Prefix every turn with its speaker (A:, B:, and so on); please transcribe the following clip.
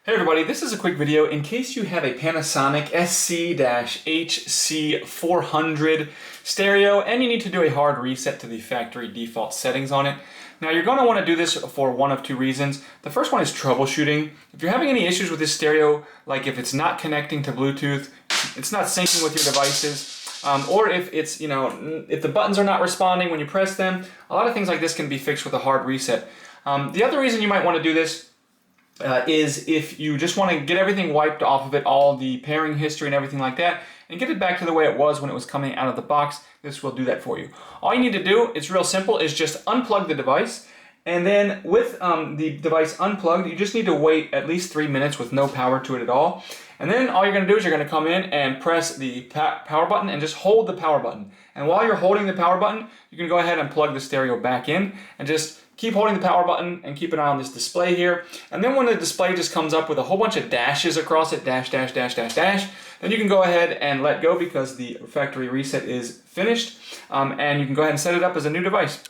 A: Hey everybody, this is a quick video in case you have a Panasonic SC-HC400 Stereo and you need to do a hard reset to the factory default settings on it. Now you're going to want to do this for one of two reasons. The first one is troubleshooting. If you're having any issues with this stereo, like if it's not connecting to Bluetooth, it's not syncing with your devices, or if it's, if the buttons are not responding when you press them, a lot of things like this can be fixed with a hard reset. The other reason you might want to do this is if you just want to get everything wiped off of it, all the pairing history and everything like that, and get it back to the way it was when it was coming out of the box. This will do that for you. All you need to do, it's real simple, is just unplug the device, and then with the device unplugged, you just need to wait at least 3 minutes with no power to it at all. And then all you're going to do is you're going to come in and press the power button and just hold the power button. And while you're holding the power button, you can go ahead and plug the stereo back in and just keep holding the power button and keep an eye on this display here. And then when the display just comes up with a whole bunch of dashes across it, dash, dash, dash, dash, dash, then you can go ahead and let go because the factory reset is finished. And you can go ahead and set it up as a new device.